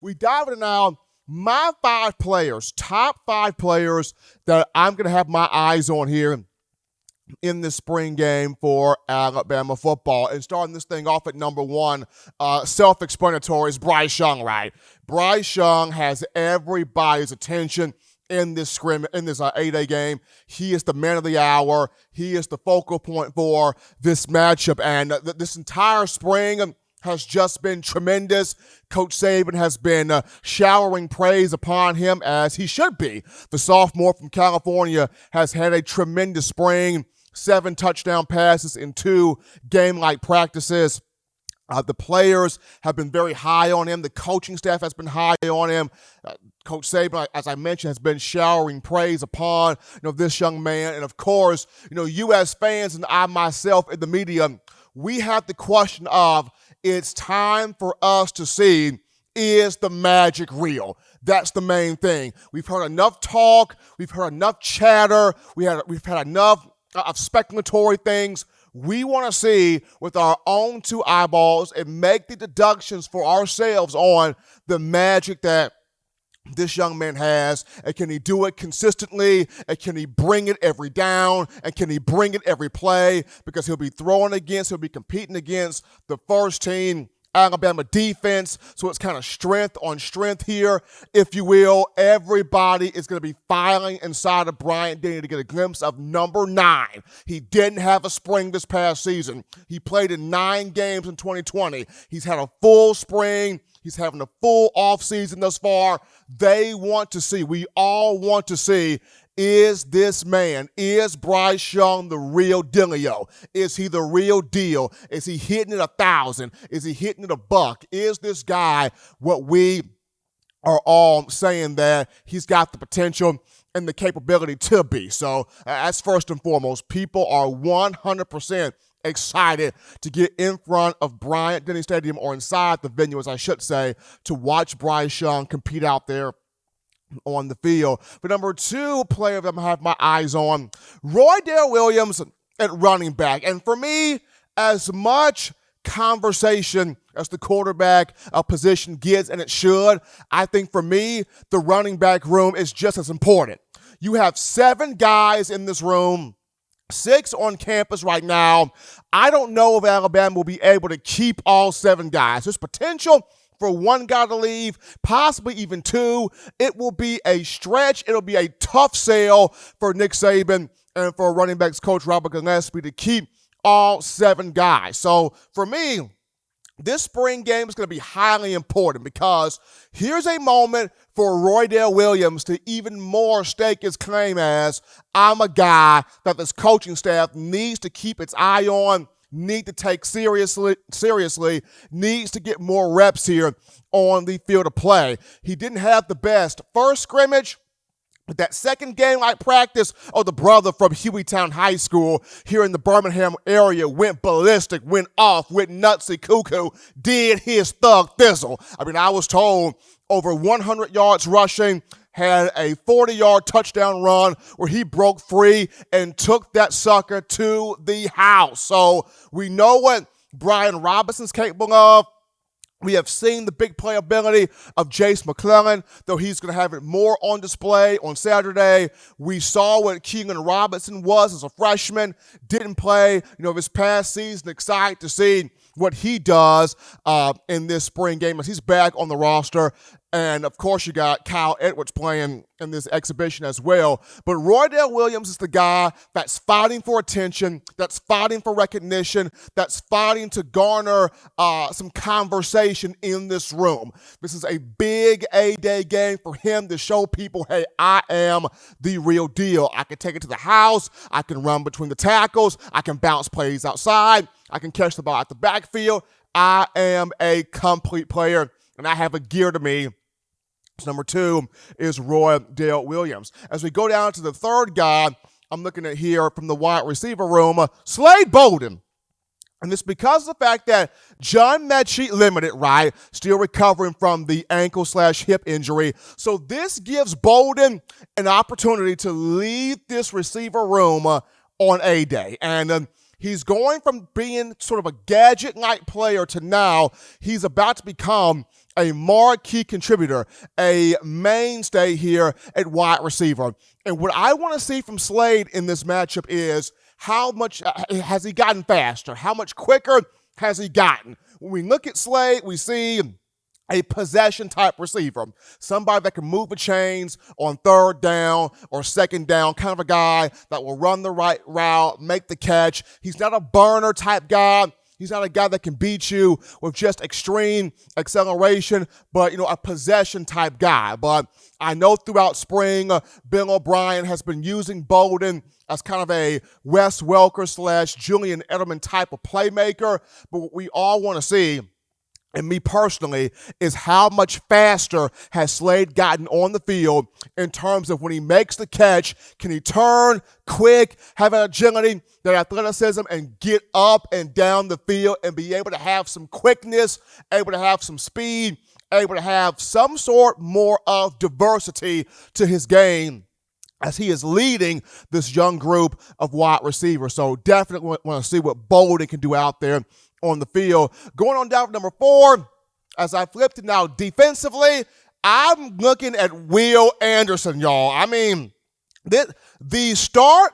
We dive into now my 5 players, top 5 players that I'm going to have my eyes on here in this spring game for Alabama football. And starting this thing off at number 1, self-explanatory, is Bryce Young, right? Bryce Young has everybody's attention in this 8A game. He is the man of the hour. He is the focal point for this matchup. And this entire spring has just been tremendous. Coach Saban has been showering praise upon him, as he should be. The sophomore from California has had a tremendous spring. 7 touchdown passes in 2 game-like practices. The players have been very high on him. The coaching staff has been high on him. Coach Saban, as I mentioned, has been showering praise upon this young man. And of course, you as fans and I myself in the media, we have the question of, it's time for us to see, is the magic real? That's the main thing. We've heard enough talk. We've heard enough chatter. We've had enough of speculatory things. We want to see with our own 2 eyeballs and make the deductions for ourselves on the magic that this young man has, and can he do it consistently, and can he bring it every down, and can he bring it every play, because he'll be competing against the first team Alabama defense, so it's kind of strength on strength here, if you will. Everybody is going to be filing inside of Bryant-Denny to get a glimpse of number 9. He didn't have a spring this past season. He played in 9 games in 2020. He's had a full spring. He's having a full offseason thus far. We all want to see, is this man, is Bryce Young the real dealio? Is he the real deal? Is he hitting it 1,000? Is he hitting it $1? Is this guy what we are all saying that he's got the potential and the capability to be? So that's first and foremost. People are 100% excited to get in front of Bryant-Denny Stadium, or inside the venue, as I should say, to watch Bryce Young compete out there on the field. But number 2 player that I'm going to have my eyes on, Roydell Williams at running back. And for me, as much conversation as the quarterback position gets, and it should, I think for me, the running back room is just as important. You have 7 guys in this room, 6 on campus right now. I don't know if Alabama will be able to keep all 7 guys. There's potential for 1 guy to leave, possibly even 2. It will be a stretch. It'll be a tough sell for Nick Saban and for running backs coach Robert Gillespie to keep all 7 guys. So for me, this spring game is going to be highly important, because here's a moment for Roydell Williams to even more stake his claim as, I'm a guy that this coaching staff needs to keep its eye on, need to take seriously, needs to get more reps here on the field of play. He didn't have the best first scrimmage. But that second game like practice, the brother from Hueytown High School here in the Birmingham area went ballistic, went off, went nutsy cuckoo, did his thug thizzle. I was told over 100 yards rushing, had a 40-yard touchdown run where he broke free and took that sucker to the house. So we know what Brian Robinson's capable of. We have seen the big playability of Jace McClellan, though he's going to have it more on display on Saturday. We saw what Keegan Robinson was as a freshman, didn't play, this past season. Excited to see what he does in this spring game as he's back on the roster. And, of course, you got Kyle Edwards playing in this exhibition as well. But Roydell Williams is the guy that's fighting for attention, that's fighting for recognition, that's fighting to garner some conversation in this room. This is a big A-Day game for him to show people, hey, I am the real deal. I can take it to the house. I can run between the tackles. I can bounce plays outside. I can catch the ball at the backfield. I am a complete player, and I have a gear to me. Number 2 is Roydell Williams. As we go down to the 3rd guy, I'm looking at here from the wide receiver room, Slade Bolden. And it's because of the fact that John Mechie limited, right, still recovering from the ankle/hip injury. So this gives Bolden an opportunity to lead this receiver room on A-Day. And he's going from being sort of a gadget-like player to now he's about to become a marquee contributor, a mainstay here at wide receiver. And what I want to see from Slade in this matchup is how much has he gotten faster? How much quicker has he gotten? When we look at Slade, we see a possession-type receiver, somebody that can move the chains on third down or second down, kind of a guy that will run the right route, make the catch. He's not a burner-type guy. He's not a guy that can beat you with just extreme acceleration, but, a possession-type guy. But I know throughout spring, Bill O'Brien has been using Bolden as kind of a Wes Welker / Julian Edelman type of playmaker. But what we all want to see, and me personally, is how much faster has Slade gotten on the field in terms of when he makes the catch, can he turn quick, have an agility, that athleticism, and get up and down the field and be able to have some quickness, able to have some speed, able to have some sort more of diversity to his game as he is leading this young group of wide receivers. So definitely want to see what Bolden can do out there on the field. Going on down to number 4, as I flipped it now defensively, I'm looking at Will Anderson, y'all. I mean, the start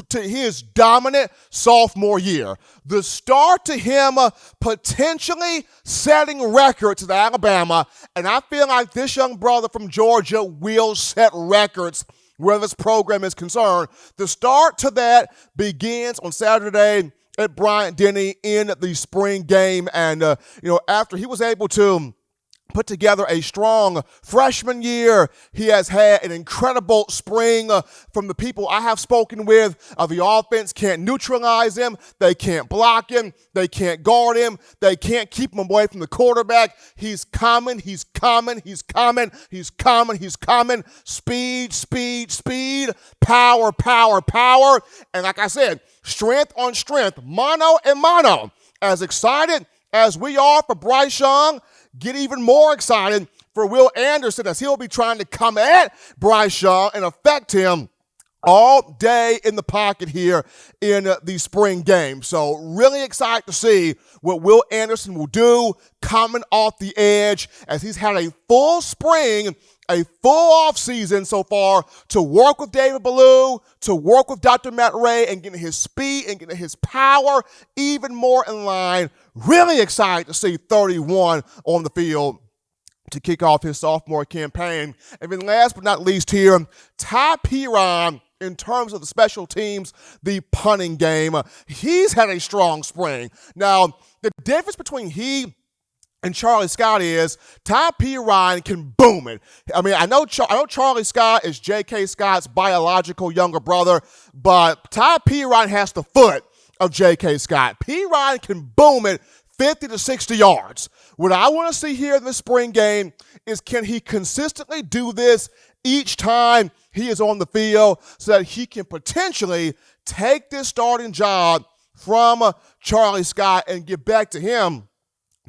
to his dominant sophomore year, the start to him potentially setting records at Alabama, and I feel like this young brother from Georgia will set records where this program is concerned. The start to that begins on Saturday at Bryant-Denny in the spring game. And, after he was able to put together a strong freshman year, he has had an incredible spring from the people I have spoken with. The offense can't neutralize him. They can't block him. They can't guard him. They can't keep him away from the quarterback. He's coming. He's coming. He's coming. He's coming. He's coming. Speed, speed, speed. Power, power, power. And like I said, strength on strength, mono and mono. As excited as we are for Bryce Young, get even more excited for Will Anderson as he'll be trying to come at Bryce Young and affect him all day in the pocket here in the spring game. So really excited to see what Will Anderson will do coming off the edge as he's had a full spring, a full offseason so far to work with David Ballou, to work with Dr. Matt Ray, and getting his speed and getting his power even more in line. Really excited to see 31 on the field to kick off his sophomore campaign. And then last but not least here, Ty PERINE, in terms of the special teams, the punting game, he's had a strong spring. Now, the difference between he and Charlie Scott is Ty PERINE can boom it. I mean, I know Charlie Scott is J.K. Scott's biological younger brother, but Ty PERINE has the foot of J.K. Scott. PERINE can boom it 50 to 60 yards. What I want to see here in the spring game is, can he consistently do this each time he is on the field so that he can potentially take this starting job from Charlie Scott and get back to him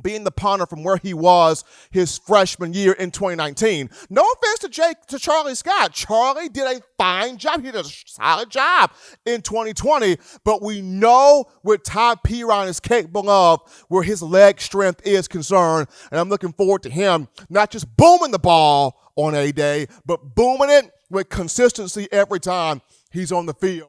being the punter from where he was his freshman year in 2019. No offense to Charlie Scott. Charlie did a fine job. He did a solid job in 2020, but we know what Ty PERINE is capable of where his leg strength is concerned, and I'm looking forward to him not just booming the ball on a day, but booming it with consistency every time he's on the field.